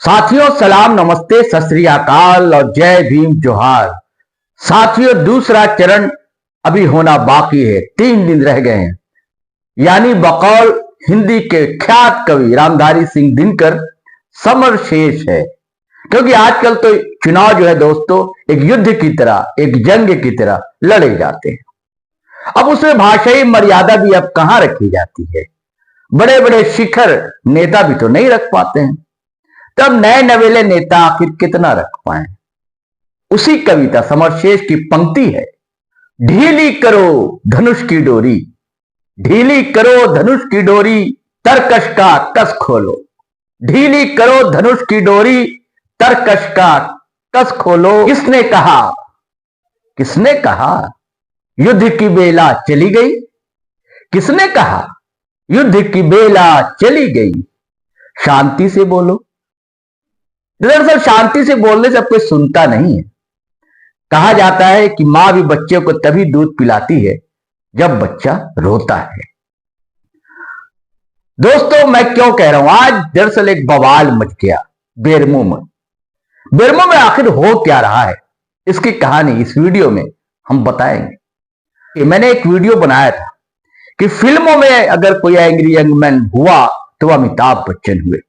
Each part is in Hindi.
साथियों सलाम, नमस्ते, सत श्री अकाल और जय भीम जोहार। साथियों दूसरा चरण अभी होना बाकी है, 3 दिन रह गए हैं। यानी बकौल हिंदी के ख्यात कवि रामधारी सिंह दिनकर समर शेष है। क्योंकि आजकल तो चुनाव जो है दोस्तों एक युद्ध की तरह, एक जंग की तरह लड़े जाते हैं। अब उसमें भाषाई मर्यादा भी अब कहां रखी जाती है। बड़े बड़े शिखर नेता भी तो नहीं रख पाते हैं, तब नए नवेले नेता आखिर कितना रख पाए। उसी कविता समरशेष की पंक्ति है, ढीली करो धनुष की डोरी, ढीली करो धनुष की डोरी, तरकश का कस खोलो। ढीली करो धनुष की डोरी, तरकश का कस खोलो। किसने कहा, किसने कहा युद्ध की बेला चली गई, किसने कहा युद्ध की बेला चली गई। शांति से बोलो। दरअसल शांति से बोलने से अब कोई सुनता नहीं है। कहा जाता है कि मां भी बच्चे को तभी दूध पिलाती है जब बच्चा रोता है। दोस्तों मैं क्यों कह रहा हूं, आज दरअसल एक बवाल मच गया बेरमो में। बेरमो में आखिर हो क्या रहा है, इसकी कहानी इस वीडियो में हम बताएंगे। मैंने एक वीडियो बनाया था कि फिल्मों में अगर कोई एंग्री यंग मैन हुआ तो अमिताभ बच्चन हुए,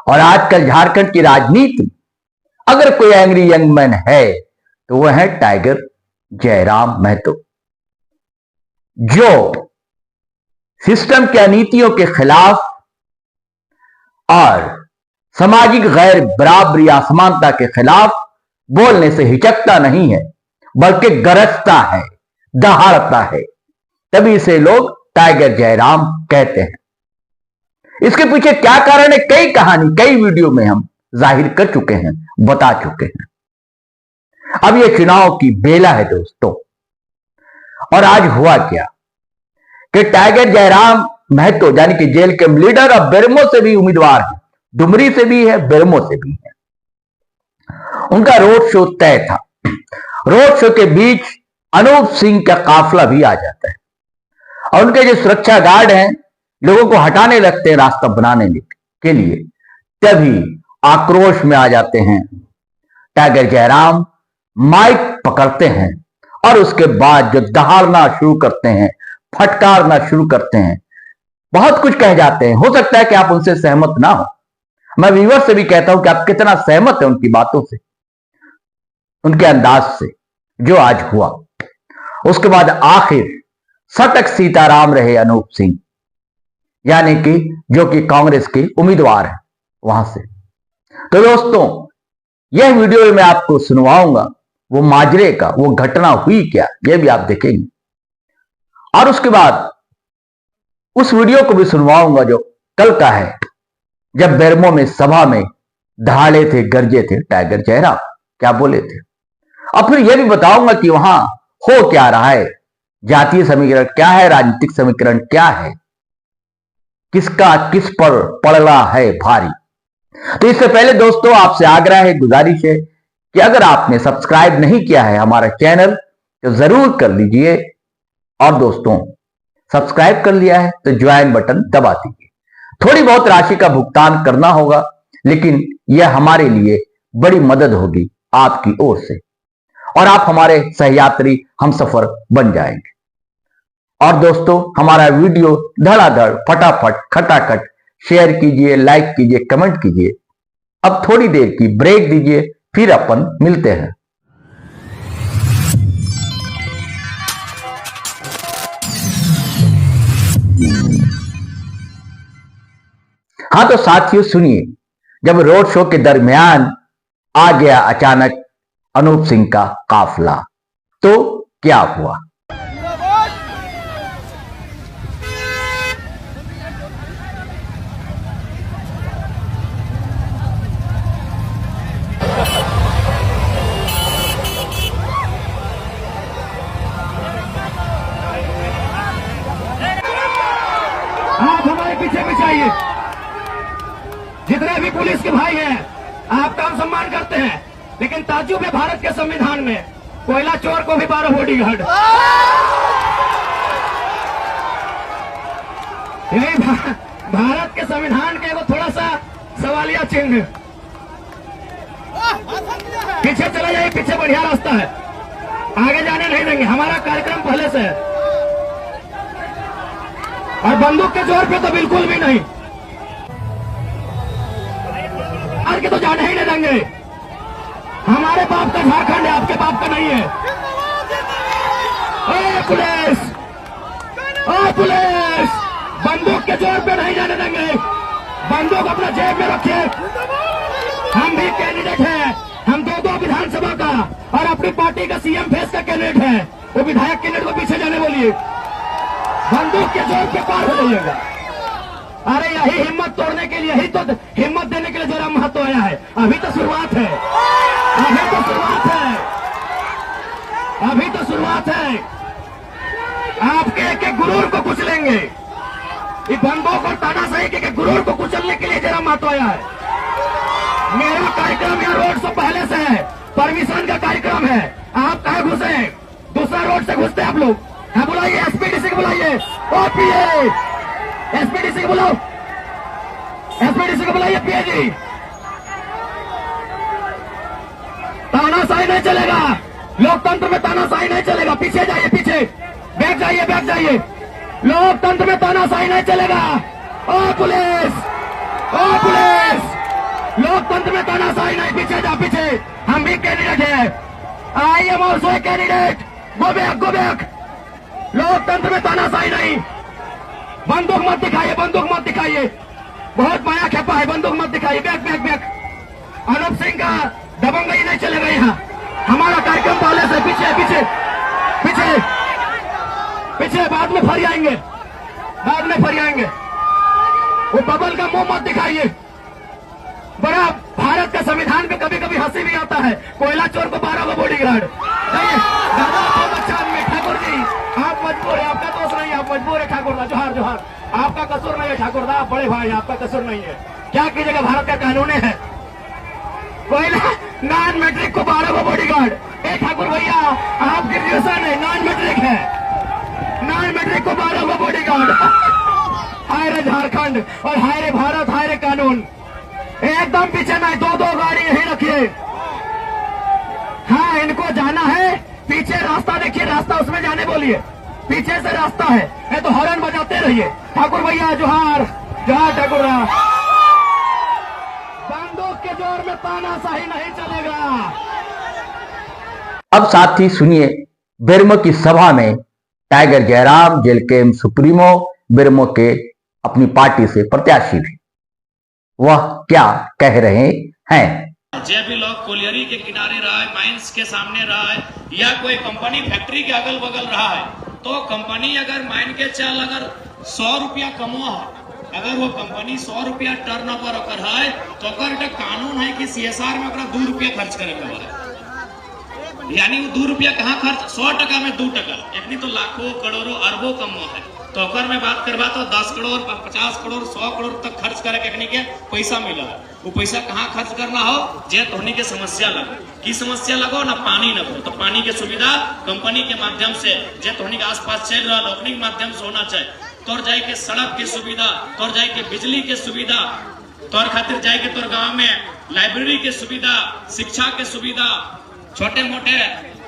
और आजकल झारखंड की राजनीति अगर कोई एंग्री यंग मैन है तो वह है टाइगर जयराम महतो, जो सिस्टम की अनीतियों के खिलाफ और सामाजिक गैर बराबरी असमानता के खिलाफ बोलने से हिचकता नहीं है, बल्कि गरजता है, दहाड़ता है। तभी इसे लोग टाइगर जयराम कहते हैं। इसके पीछे क्या कारण है, कई कहानी कई वीडियो में हम जाहिर कर चुके हैं, बता चुके हैं। अब यह चुनाव की बेला है दोस्तों, और आज हुआ क्या कि टाइगर जयराम महतो यानी कि जेल के लीडर अब बेरमो से भी उम्मीदवार है, डुमरी से भी है, बेरमो से भी है। उनका रोड शो तय था। रोड शो के बीच अनूप सिंह का काफिला भी आ जाता है, और उनके जो सुरक्षा गार्ड हैं लोगों को हटाने लगते हैं रास्ता बनाने के लिए। तभी आक्रोश में आ जाते हैं। टाइगर जयराम माइक पकड़ते हैं और उसके बाद जो दहाड़ना शुरू करते हैं, फटकारना शुरू करते हैं, बहुत कुछ कह जाते हैं। हो सकता है कि आप उनसे सहमत ना हो। मैं व्यूअर से भी कहता हूं कि आप कितना सहमत है उनकी बातों से, उनके अंदाज से जो आज हुआ। उसके बाद आखिर सटक सीताराम रहे अनूप सिंह, यानी कि जो कि कांग्रेस के उम्मीदवार हैं वहां से। तो दोस्तों यह वीडियो में मैं आपको सुनवाऊंगा वो माजरे का, वो घटना हुई क्या, यह भी आप देखेंगे। और उसके बाद उस वीडियो को भी सुनवाऊंगा जो कल का है, जब बेरमो में सभा में दहाड़े थे, गरजे थे टाइगर जयराम, क्या बोले थे। और फिर यह भी बताऊंगा कि वहां हो क्या रहा है, जातीय समीकरण क्या है, राजनीतिक समीकरण क्या है, किसका किस पर पड़ रहा है भारी। तो इससे पहले दोस्तों आपसे आग्रह है, गुजारिश है कि अगर आपने सब्सक्राइब नहीं किया है हमारा चैनल तो जरूर कर लीजिए, और दोस्तों सब्सक्राइब कर लिया है तो ज्वाइन बटन दबा दीजिए। थोड़ी बहुत राशि का भुगतान करना होगा, लेकिन यह हमारे लिए बड़ी मदद होगी आपकी ओर से, और आप हमारे सहयात्री हम सफर बन जाएंगे। और दोस्तों हमारा वीडियो धड़ाधड़ फटाफट खटाखट शेयर कीजिए, लाइक कीजिए, कमेंट कीजिए। अब थोड़ी देर की ब्रेक दीजिए, फिर अपन मिलते हैं। हाँ तो साथियों सुनिए, जब रोड शो के दरमियान आ गया अचानक अनूप सिंह का काफिला, तो क्या हुआ। आप हमारे पीछे पीछे आइए। जितने भी पुलिस के भाई हैं आपका हम सम्मान करते हैं, लेकिन ताज्जुब है भारत के संविधान में कोयला चोर को भी 12 बॉडीगार्ड। भारत के संविधान के वो थोड़ा सा सवालिया चिन्ह। पीछे चला जाइए, पीछे बढ़िया रास्ता है, आगे जाने नहीं देंगे, हमारा कार्यक्रम पहले से है। और बंदूक के जोर पे तो बिल्कुल भी नहीं, आगे तो जाने ही नहीं देंगे। हमारे बाप का झारखंड है, आपके बाप का नहीं है। ओ पुलिस, ओ पुलिस, बंदूक के जोर पे नहीं जाने देंगे। बंदूक अपना जेब में रखिए। हम भी कैंडिडेट हैं, हम दो विधानसभा का और अपनी पार्टी का सीएम फेस का कैंडिडेट है। वो विधायक कैंडिडेट को पीछे जाने बोलिए, बंदूक के जोर पे पार हो जाइएगा। अरे यही हिम्मत तोड़ने के लिए, यही तो हिम्मत देने के लिए जरा महत्व आया है। अभी तो शुरुआत है, अभी तो शुरुआत है, अभी तो शुरुआत है। आपके एक एक गुरूर को कुचलेंगे। ये बंदूक और तानाशाही के गुरूर को कुचलने के लिए जरा महत्व आया है। मेरा कार्यक्रम यहाँ रोड से पहले से है, परमिशन का कार्यक्रम है। आप कहाँ घुसे हैं? दूसरा रोड से घुसते आप लोग। हाँ बुलाइए, एसपीडीसी को बुलाइए, ओपीए, एसपीडीसी को बुलाओ, एसपीडीसी को बुलाइए, पीए जी। तानाशाही नहीं चलेगा, लोकतंत्र में तानाशाही नहीं चलेगा। पीछे जाइए, पीछे बैठ जाइए, बैठ जाइए। लोकतंत्र में तानाशाही नहीं चलेगा। ओ पुलिस, ओ पुलिस, लोकतंत्र में तानाशाही नहीं। पीछे जा, पीछे। हम भी कैंडिडेट है, I am also candidate. Go back, go back. लोकतंत्र में तानाशाही नहीं। बंदूक मत दिखाइए, बंदूक मत दिखाइए, बहुत माया खेपा है, बंदूक मत दिखाइए। Back, back, back. Anoop Singh का दबंगई नहीं चलेगा यहाँ। हमारा कार्यक्रम पहले से। पीछे, पीछे, पीछे, पीछे। बाद में फरी आएंगे, बाद में फरी आएंगे। वो बबल का मुंह मत दिखाइए। बड़ा भारत का संविधान पे कभी कभी हंसी भी आता है। कोयला चोर को 12 को बॉडीगार्ड। ठाकुर जी आप मजबूर है, आपका दोष नहीं है, आप मजबूर है। ठाकुर दा जोहार, जोहार। आपका कसूर नहीं है ठाकुर दा, आप बड़े भाई, आपका कसूर नहीं है। क्या कीजिएगा, भारत का कानून है। कोयला नॉन मैट्रिक को 12 को बॉडीगार्ड। ए ठाकुर भैया, आप ग्रेजुएशन है, नॉन मैट्रिक है, नॉन मैट्रिक को 12 को बॉडीगार्ड। हाय रे झारखंड और हाय रे भारत, हाय रे कानून। एकदम पीछे नहीं, दो गाड़ी यहीं रखिए। हाँ, इनको जाना है, पीछे रास्ता देखिए, रास्ता उसमें जाने बोलिए, पीछे से रास्ता है। ये तो हॉर्न बजाते रहिए। ठाकुर भैया जोहार, जोहार ठाकुर। बंदूक के जोर में तानाशाही नहीं चलेगा। अब साथ ही सुनिए बेरमो की सभा में टाइगर जयराम, जेलकेएम सुप्रीमो बेरमो के अपनी पार्टी से प्रत्याशी थे, वह क्या कह रहे हैं। जे भी लोग कोलियरी के किनारे रहा है, माइंस के सामने रहा है, या कोई कंपनी फैक्ट्री के अगल बगल रहा है, तो कंपनी अगर माइन के चल अगर 100 रुपया कमो है, अगर वो कंपनी 100 रुपया टर्न ओवर कर है, तो अगर कानून है कि सीएसआर में 2 रुपया खर्च करे के है। यानी वो 2 रुपया कहाँ खर्च, 100% में 2 टका, यानी तो लाखों करोड़ों अरबों कमो है। तो अगर मैं बात करवा तो 10 करोड़ 50 करोड़ 100 करोड़ तक खर्च करे के पैसा मिला है। वो पैसा कहाँ खर्च करना हो, जे तोहनी के समस्या लगो, की समस्या लगो ना, पानी न हो, तो पानी के सुविधा कंपनी के माध्यम से जे तोहनी के आसपास चल रहा है, के माध्यम से होना चाहिए। तोर जाए के सड़क की सुविधा, तोर जाए के बिजली के सुविधा, तोर खातिर जाए के तोर गाँव में लाइब्रेरी के सुविधा, शिक्षा के सुविधा, छोटे मोटे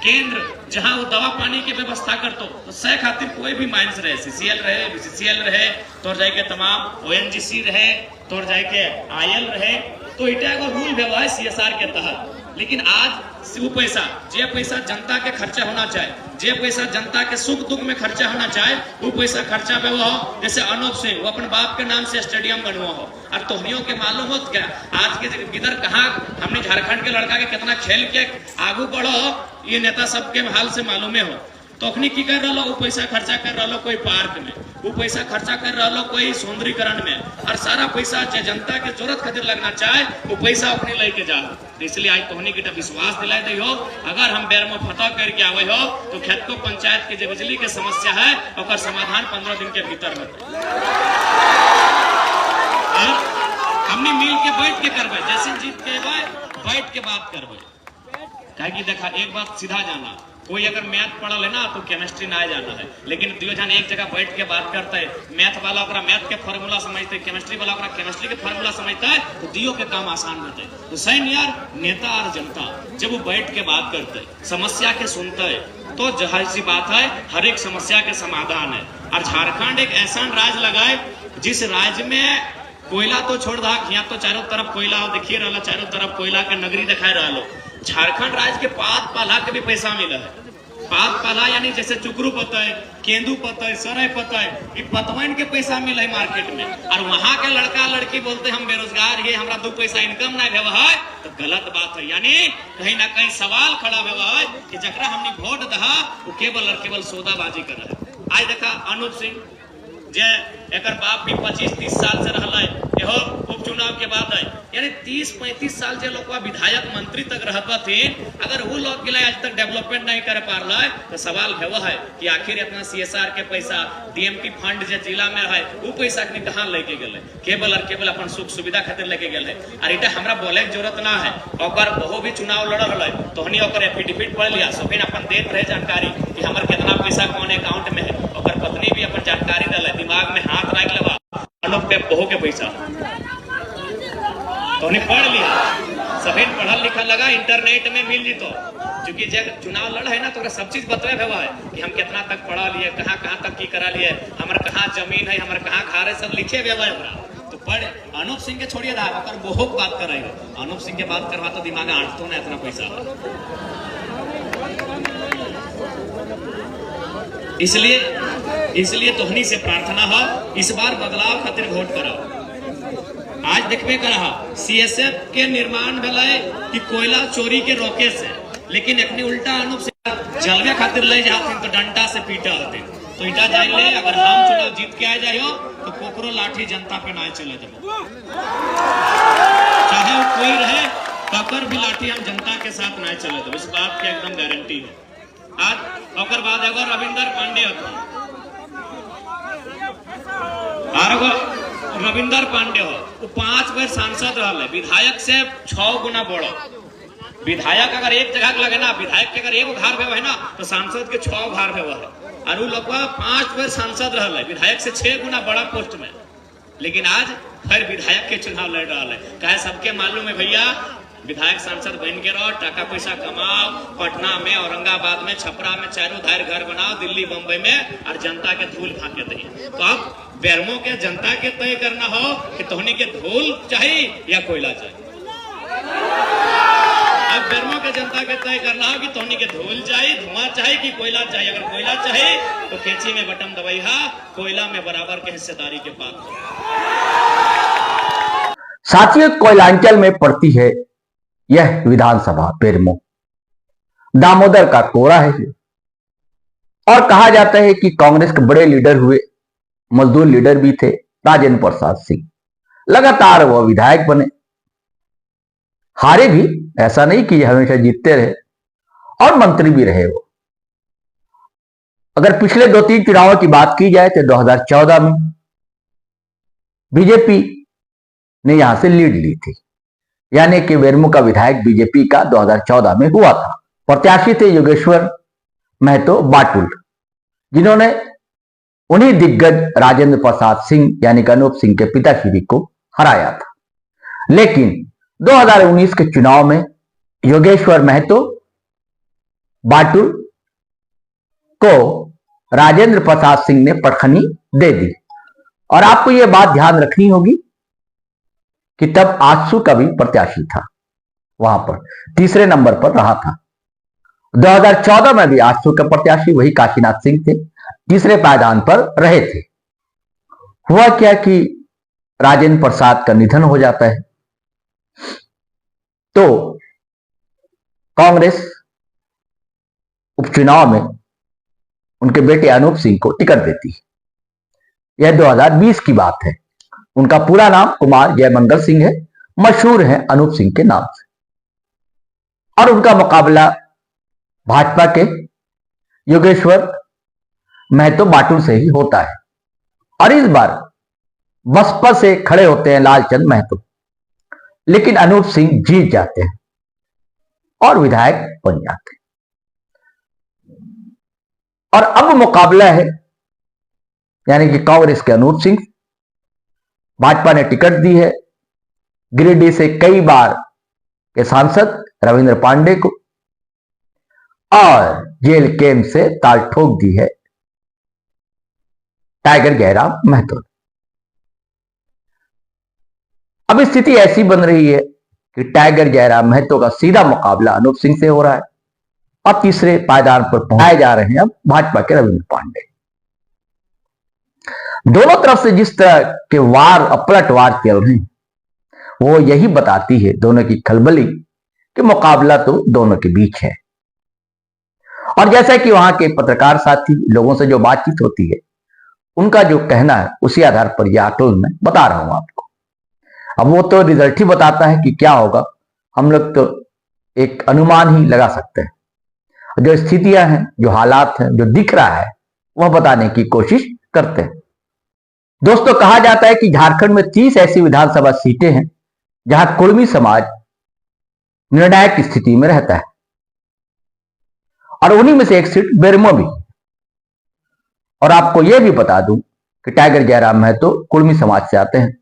केंद्र जहां वो दवा पानी की व्यवस्था करतो, तो सह खातिर कोई भी माइंस रहे, सीसीएल रहे, बीसीसीएल रहे, तोर जाए के तमाम ओएनजीसी रहे, तोर जाए के आईएल रहे, तो इटा एगो रूल व्यवहार है सीएसआर के तहत। लेकिन आज वो पैसा, जे पैसा जनता के खर्चा होना चाहिए, जे पैसा जनता के सुख दुख में खर्चा होना चाहिए, वो पैसा खर्चा पे हो। जैसे अनूप सिंह वो अपने बाप के नाम से स्टेडियम बनवा हो, और तोहनियों के मालूम हो क्या आज के इधर कहाँ हमने झारखंड के लड़का के कितना खेल के आगू बढ़ो, ये नेता सबके हाल से मालूमे हो। तो अखनी की कर रहा, वो पैसा खर्चा कर रहा कोई पार्क में, वो पैसा खर्चा कर रहा कोई सौंदर्यीकरण में, और सारा पैसा जो जनता के जरूरत खातिर लगना चाहे वो पैसा अपने लेके जा। तो इसलिए आज तोहनी की विश्वास दिला दी हो, अगर हम बेरमो फतह करके आवे हो तो खेतको पंचायत के जो बिजली के समस्या है और समाधान 15 दिन के भीतर होता। हमने मिल के बैठ के करबे, जैसे जीत के बैठ के बात करबे। कि देखा एक बात सीधा जाना, कोई अगर मैथ पढ़ल है ना तो केमिस्ट्री ना जाना है, लेकिन दियो जन एक जगह बैठ के बात करता है, मैथ वाला ओकरा मैथ के फॉर्मूला समझते है, केमिस्ट्री वाला ओकरा केमिस्ट्री के फॉर्मूला समझता है, तो दियो के काम आसान होते हैं। तो सही यार, नेता और जनता जब वो बैठ के बात करते है, समस्या के सुनते है, तो जाहिर सी बात है हर एक समस्या के समाधान है। और झारखंड एक ऐसा राज्य लगाए जिस राज्य में कोयला तो छोड़ दा, यहाँ तो चारों तरफ कोयला देखिए रहा, चारों तरफ कोयला के नगरी दिखाई रहा। झारखंड राज्य के पात पाला के भी पैसा मिला है। पात पाला यानी जैसे चुकरू पता है, केंदू पता है, सरय पता है, ये पतवन के पैसा मिला है मार्केट में। और वहां के लड़का लड़की बोलते हम बेरोजगार है, हमारा 2 पैसा इनकम नहीं भेवा है, तो गलत बात है। यानी कहीं ना कहीं सवाल खड़ा हुआ है कि जकरा हमने वोट दहा वो केवल और केवल सौदाबाजी कर रहा है। आज देखा अनूप सिंह जे एकर बाप भी 25-30 साल से रहला है, यहो उपचुनाव के बाद है, यानी 30-35 साल जे लोग विधायक मंत्री तक रहता थे, अगर वो लोग के लिए आज तक डेवलपमेंट नहीं कर पा रहा है, तो सवाल है वह है कि आखिर अपना CSR के पैसा, DMT फंड जो जिला में है वो पैसा के कहाँ लेके गए, केवल और केवल अपन सुख सुविधा खातिर लेके गए। और इटा हमरा बोले की जरूरत ना है, और बहु भी चुनाव लड़ रहा है तो हनी ओकर एफिडेविट पढ़ लिया, सभी अपन देख रहे जानकारी कि हमार कितना पैसा कौन अकाउंट में है, और पत्नी भी अपन जानकारी दल दिमाग में हाथ रख लगा अनूप पे बहु के पैसा तो नहीं पढ़ लिया, सभी पढ़ल लिखल लगा, इंटरनेट में मिल जीतो, क्योंकि जब चुनाव लड़ है ना तो सब चीज बतवे हुआ है कि हम कितना तक पढ़ा लिए, कहाँ कहाँ तक की करा लिए, हमारे कहाँ जमीन है, हमारे कहाँ घर है, सब लिखे हुआ है हमरा। तो पढ़ अनूप सिंह के छोड़िए ना, अगर बहुत बात कर रहे हो, अनूप सिंह के बात करवा तो दिमाग आंटतो ना इतना पैसा। इसलिए तोहनी से प्रार्थना हो, इस बार बदलाव खातिर वोट कराओ। आज देखबे करा CSF के निर्माण भले कि कोयला चोरी के रोके से, लेकिन अपने उल्टा अनूप से जलवे खातिर ले जाते तो डंडा से पीटा होते। तो इटा जान ले, अगर हम चुनाव जीत के आ जाए हो तो कोकरो लाठी जनता पे ना चले जाओ, चाहे वो कोई रहे, ककर भी लाठी हम जनता के साथ ना चले जाओ, इस बात की एकदम गारंटी है। आज और बाद एगो रविंदर पांडे होता, रविंदर पांडे हो, वो 5 बार सांसद रहा है, विधायक से 6 गुना बड़ा। विधायक अगर एक जगह लगे ना, विधायक के अगर एक घर है ना तो सांसद के 6 घर है, और वो लोग 5 बार सांसद रहा है, विधायक से 6 गुना बड़ा पोस्ट में। लेकिन आज फिर विधायक के चुनाव लड़ रहा है, कहे सबके मालूम है भैया, विधायक सांसद बन के रहो, टाका पैसा कमाओ, पटना में, औरंगाबाद में, छपरा में चारों धार घर बनाओ, दिल्ली बंबई में, और जनता के धूल फाके दिए। तो अब बेरमो के जनता के तय करना हो कि तोहनी के धूल चाहिए या कोयला चाहिए। अब बेरमो के जनता के तय करना हो कि तोहनी के धूल चाहिए, धुआं चाहिए कि कोयला चाहिए। अगर कोयला चाहिए तो केची में बटन दबाई, कोयला में बराबर के हिस्सेदारी के पात्र। साथियों, कोयलांचल में पड़ती है यह विधानसभा बेरमो, दामोदर का कोरा है और कहा जाता है कि कांग्रेस के बड़े लीडर हुए, मजदूर लीडर भी थे राजेंद्र प्रसाद सिंह, लगातार वह विधायक बने, हारे भी, ऐसा नहीं कि हमेशा जीतते रहे, और मंत्री भी रहे वो। अगर पिछले 2-3 चुनावों की बात की जाए तो 2014 में बीजेपी ने यहां से लीड ली थी, यानी कि बेरमो का विधायक बीजेपी का 2014 में हुआ था। प्रत्याशी थे योगेश्वर महतो बाटुल, जिन्होंने उन्हीं दिग्गज राजेंद्र प्रसाद सिंह यानी कि अनूप सिंह के पिताश्री को हराया था। लेकिन 2019 के चुनाव में योगेश्वर महतो बाटुल को राजेंद्र प्रसाद सिंह ने पटखनी दे दी। और आपको यह बात ध्यान रखनी होगी कि तब आजसू का भी प्रत्याशी था, वहां पर तीसरे नंबर पर रहा था। 2014 में भी आजसू के प्रत्याशी वही काशीनाथ सिंह थे, तीसरे पायदान पर रहे थे। हुआ क्या कि राजेंद्र प्रसाद का निधन हो जाता है, तो कांग्रेस उपचुनाव में उनके बेटे अनूप सिंह को टिकट देती है। यह 2020 की बात है। उनका पूरा नाम कुमार जयमंगल सिंह है, मशहूर है अनूप सिंह के नाम से, और उनका मुकाबला भाजपा के योगेश्वर महतो बाटुल से ही होता है। और इस बार बसपा से खड़े होते हैं लालचंद महतो, लेकिन अनूप सिंह जीत जाते हैं और विधायक बन जाते हैं। और अब मुकाबला है, यानी कि कांग्रेस के अनूप सिंह, भाजपा ने टिकट दी है गिरिडीह से कई बार के सांसद रविंद्र पांडे को, और जेल कैंप से ताल ठोक दी है टाइगर जयराम महतो। अब स्थिति ऐसी बन रही है कि टाइगर जयराम महतो का सीधा मुकाबला अनूप सिंह से हो रहा है और तीसरे पायदान पर पहुंचाए जा रहे हैं अब भाजपा के रविंद्र पांडे। दोनों तरफ से जिस तरह के वार अपलटवार चल रहे हैं वो यही बताती है दोनों की खलबली कि मुकाबला तो दोनों के बीच है। और जैसा कि वहां के पत्रकार साथी लोगों से जो बातचीत होती है उनका जो कहना है उसी आधार पर यह आकलन मैं बता रहा हूं आपको। अब वो तो रिजल्ट ही बताता है कि क्या होगा, हम लोग तो एक अनुमान ही लगा सकते हैं। जो स्थितियां हैं, जो हालात हैं, जो दिख रहा है वह बताने की कोशिश करते हैं। दोस्तों, कहा जाता है कि झारखंड में 30 ऐसी विधानसभा सीटें हैं जहां कुर्मी समाज निर्णायक स्थिति में रहता है और उन्हीं में से एक सीट बेरमो भी। और आपको यह भी बता दूं कि टाइगर जयराम महतो कुर्मी समाज से आते हैं।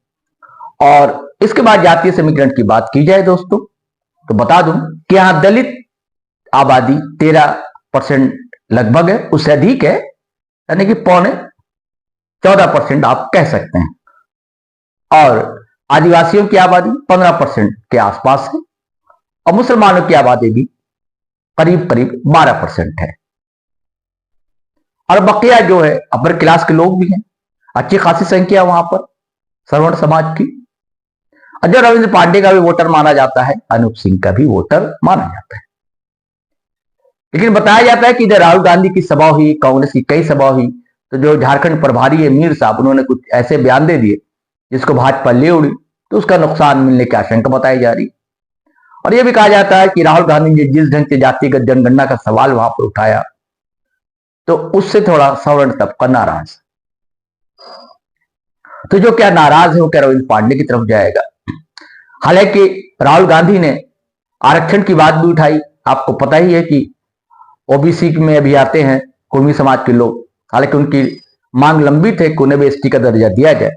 और इसके बाद जातीय समीकरण की बात की जाए दोस्तों, तो बता दूं कि यहां दलित आबादी 13% लगभग है, उससे अधिक है, यानी कि 14.25% आप कह सकते हैं। और आदिवासियों की आबादी 15% के आसपास है और मुसलमानों की आबादी भी करीब करीब 12% है। और बकिया जो है अपर क्लास के लोग भी हैं, अच्छी खासी संख्या वहां पर सवर्ण समाज की। और जो रविंद्र पांडे का भी वोटर माना जाता है, अनूप सिंह का भी वोटर माना जाता है। लेकिन बताया जाता है कि जब राहुल गांधी की सभा हुई, कांग्रेस की कई सभा हुई, तो जो झारखंड प्रभारी है मीर साहब, उन्होंने कुछ ऐसे बयान दे दिए जिसको भाजपा ले उड़ी, तो उसका नुकसान मिलने की आशंका बताई जा रही। और यह भी कहा जाता है कि राहुल गांधी ने जिस ढंग से जातिगत जनगणना का सवाल वहां पर उठाया, तो उससे थोड़ा सवर्ण तबका नाराज। तो जो क्या नाराज है वो क्या रविंद्र पांडे की तरफ जाएगा। हालांकि राहुल गांधी ने आरक्षण की बात भी उठाई। आपको पता ही है कि ओबीसी में अभी आते हैं कुर्मी समाज के लोग, हालांकि उनकी मांग लंबित है कि उन्हें भी एसटी का दर्जा दिया जाए।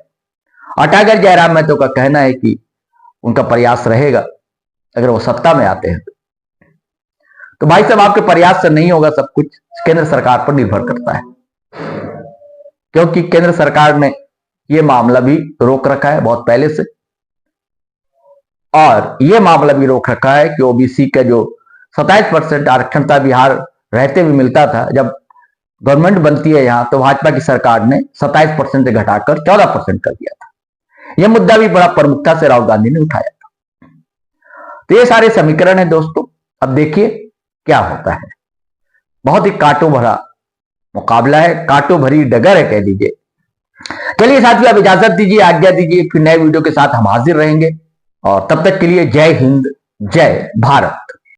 और टाइगर जयराम महतो का कहना है कि उनका प्रयास रहेगा अगर वो सत्ता में आते हैं। तो भाई साहब, आपके प्रयास से नहीं होगा, सब कुछ केंद्र सरकार पर निर्भर करता है, क्योंकि केंद्र सरकार ने यह मामला भी रोक रखा है बहुत पहले से। और यह मामला भी रोक रखा है कि ओबीसी का जो 27% आरक्षण था, बिहार रहते भी मिलता था, जब गवर्नमेंट बनती है यहां तो भाजपा की सरकार ने 27% से घटाकर 14% कर दिया था। यह मुद्दा भी बड़ा प्रमुखता से राहुल गांधी ने उठाया था। तो ये सारे समीकरण है दोस्तों। अब देखिए क्या होता है। बहुत ही कांटों भरा मुकाबला है, कांटों भरी डगर है कह लीजिए। चलिए साथियों, आप इजाजत दीजिए, आज्ञा दीजिए, फिर नए वीडियो के साथ हम हाजिर रहेंगे। और तब तक के लिए जय हिंद, जय भारत।